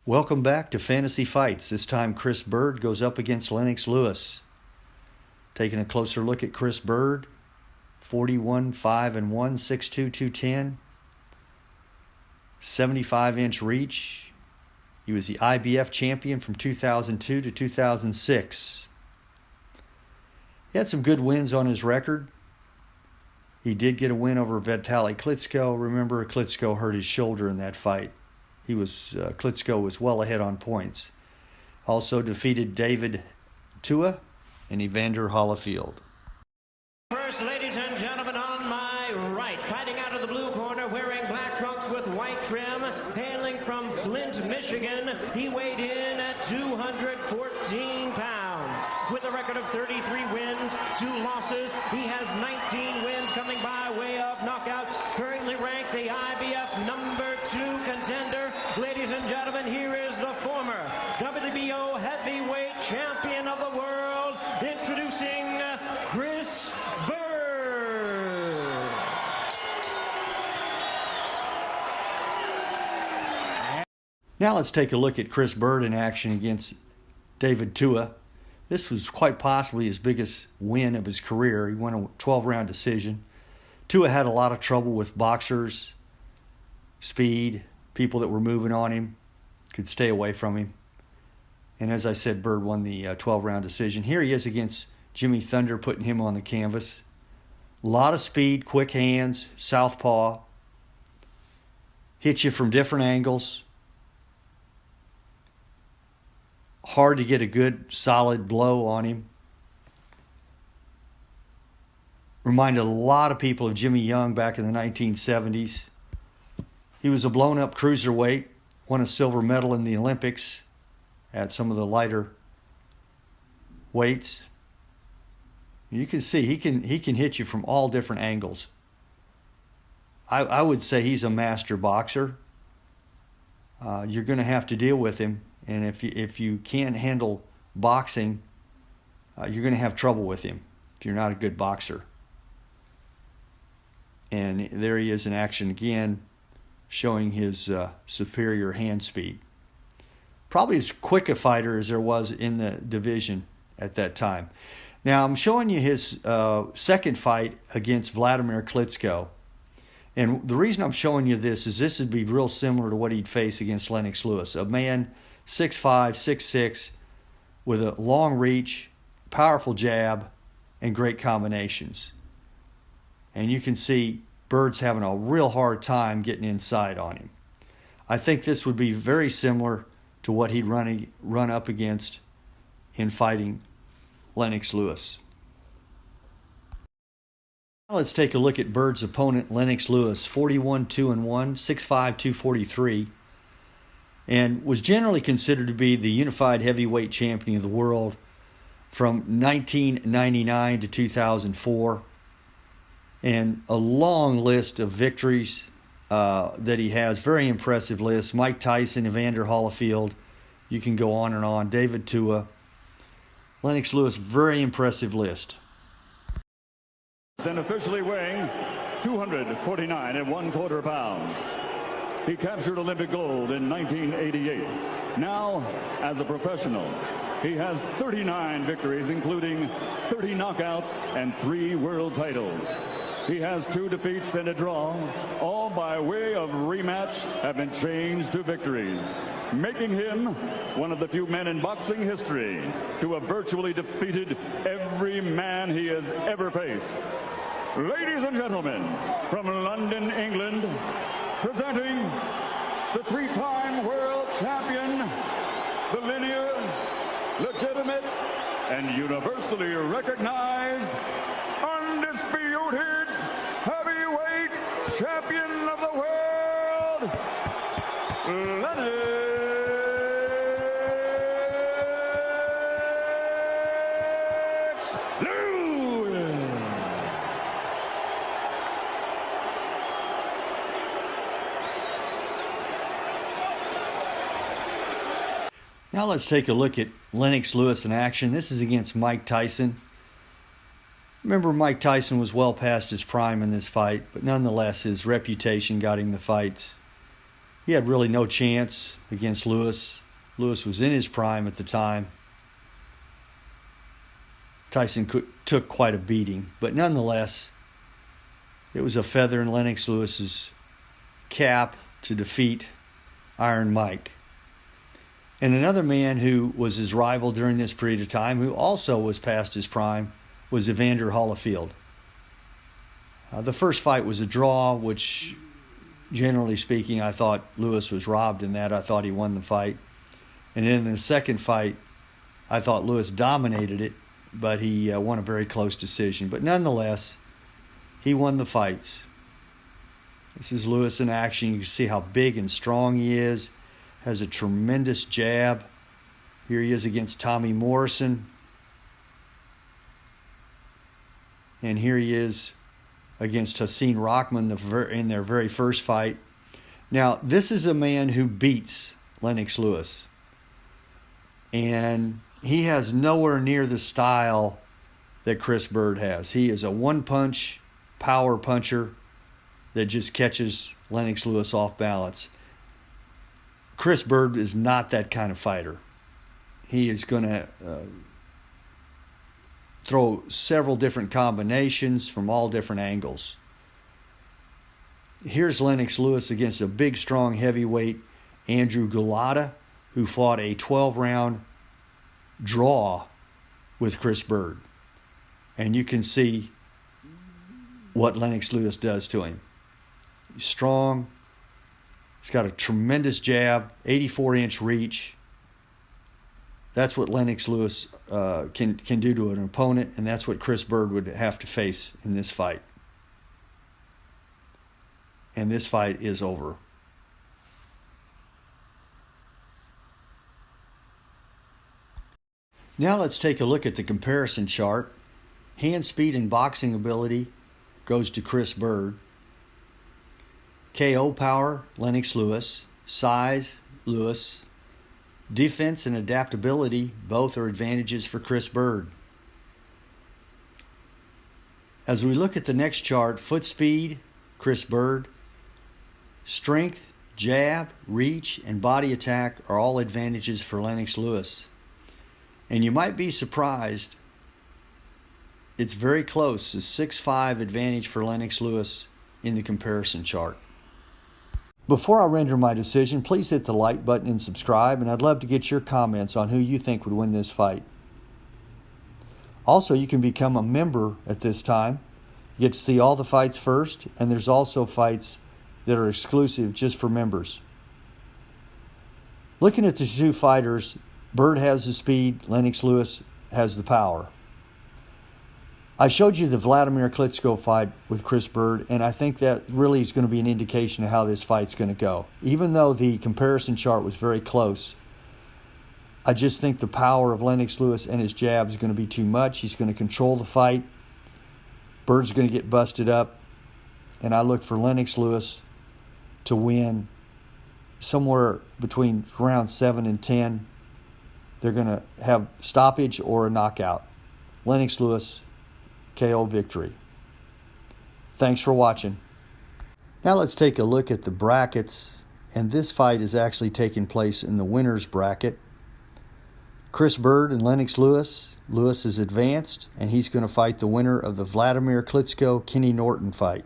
Welcome back to Fantasy Fights. This time Chris Byrd goes up against Lennox Lewis. Taking a closer look at Chris Byrd, 41-5-1, 6'2", 210, 75-inch reach. He was the IBF champion from 2002 to 2006. He had some good wins on his record. He did get a win over Vitaly Klitschko. Remember, Klitschko hurt his shoulder in that fight. Klitschko was well ahead on points. Also defeated David Tua and Evander Holyfield. First, ladies and gentlemen, on my right, fighting out of the blue corner, wearing black trunks with white trim, hailing from Flint, Michigan. He weighed in at 214 pounds. With a record of 33 wins, 2 losses, he has 19 wins coming by way of knockout. Currently ranked the IBF #2 contender. Ladies and gentlemen, here is the former WBO heavyweight champion of the world, introducing Chris Byrd. Now let's take a look at Chris Byrd in action against David Tua. This was quite possibly his biggest win of his career. He won a 12-round decision. Tua had a lot of trouble with boxers, speed, people that were moving on him, could stay away from him. And as I said, Byrd won the 12-round decision. Here he is against Jimmy Thunder, putting him on the canvas. A lot of speed, quick hands, southpaw. Hits you from different angles. Hard to get a good, solid blow on him. Reminded a lot of people of Jimmy Young back in the 1970s. He was a blown-up cruiserweight, won a silver medal in the Olympics at some of the lighter weights. You can see he can hit you from all different angles. I would say he's a master boxer. You're going to have to deal with him, and if you can't handle boxing, you're going to have trouble with him if you're not a good boxer. And there he is in action again, showing his superior hand speed. Probably as quick a fighter as there was in the division at that time. Now I'm showing you his second fight against Vladimir Klitschko. And the reason I'm showing you this would be real similar to what he'd face against Lennox Lewis. A man 6'5", 6'6", with a long reach, powerful jab, and great combinations. And you can see Byrd's having a real hard time getting inside on him. I think this would be very similar to what he'd run up against in fighting Lennox Lewis. Now let's take a look at Byrd's opponent, Lennox Lewis, 41-2-1, 6'5", 243, and was generally considered to be the unified heavyweight champion of the world from 1999 to 2004. And a long list of victories that he has, very impressive list. Mike Tyson, Evander Holyfield, you can go on and on. David Tua, Lennox Lewis, very impressive list. Then officially weighing 249 1/4 pounds. He captured Olympic gold in 1988. Now, as a professional, he has 39 victories, including 30 knockouts and 3 world titles. He has 2 defeats and a draw, all by way of rematch have been changed to victories, making him one of the few men in boxing history to have virtually defeated every man he has ever faced. Ladies and gentlemen, from London, England, presenting the 3-time world champion, the linear, legitimate, and universally recognized, undisputed heavyweight champion of the world, Lennox Lewis. Now let's take a look at Lennox Lewis in action. This is against Mike Tyson. Remember, Mike Tyson was well past his prime in this fight, but nonetheless, his reputation got him the fights. He had really no chance against Lewis. Lewis was in his prime at the time. Tyson took quite a beating, but nonetheless, it was a feather in Lennox Lewis's cap to defeat Iron Mike. And another man who was his rival during this period of time, who also was past his prime, was Evander Holyfield. The first fight was a draw, which, generally speaking, I thought Lewis was robbed in that. I thought he won the fight. And then in the second fight, I thought Lewis dominated it, but he won a very close decision. But nonetheless, he won the fights. This is Lewis in action. You can see how big and strong he is. Has a tremendous jab. Here he is against Tommy Morrison. And here he is against Hasim Rahman in their very first fight. Now, this is a man who beats Lennox Lewis. And he has nowhere near the style that Chris Byrd has. He is a one-punch power puncher that just catches Lennox Lewis off balance. Chris Byrd is not that kind of fighter. He is going to throw several different combinations from all different angles. Here's Lennox Lewis against a big, strong heavyweight, Andrew Gulata, who fought a 12-round draw with Chris Byrd. And you can see what Lennox Lewis does to him. He's strong. He's got a tremendous jab, 84-inch reach. That's what Lennox Lewis can do to an opponent, and that's what Chris Byrd would have to face in this fight. And this fight is over. Now let's take a look at the comparison chart. Hand speed and boxing ability goes to Chris Byrd. KO power, Lennox Lewis. Size, Lewis. Defense and adaptability, both are advantages for Chris Byrd. As we look at the next chart, foot speed, Chris Byrd. Strength, jab, reach, and body attack are all advantages for Lennox Lewis. And you might be surprised, it's very close, a 6'5" advantage for Lennox Lewis in the comparison chart. Before I render my decision, please hit the like button and subscribe, and I'd love to get your comments on who you think would win this fight. Also, you can become a member at this time. You get to see all the fights first, and there's also fights that are exclusive just for members. Looking at the two fighters, Byrd has the speed, Lennox Lewis has the power. I showed you the Vladimir Klitschko fight with Chris Byrd, and I think that really is going to be an indication of how this fight's going to go. Even though the comparison chart was very close, I just think the power of Lennox Lewis and his jab is going to be too much. He's going to control the fight. Byrd's going to get busted up, and I look for Lennox Lewis to win somewhere between round 7 and 10. They're going to have stoppage or a knockout. Lennox Lewis, KO victory. Thanks for watching. Now let's take a look at the brackets, and this fight is actually taking place in the winner's bracket. Chris Byrd and Lennox Lewis. Lewis is advanced, and he's going to fight the winner of the Vladimir Klitschko-Kenny Norton fight.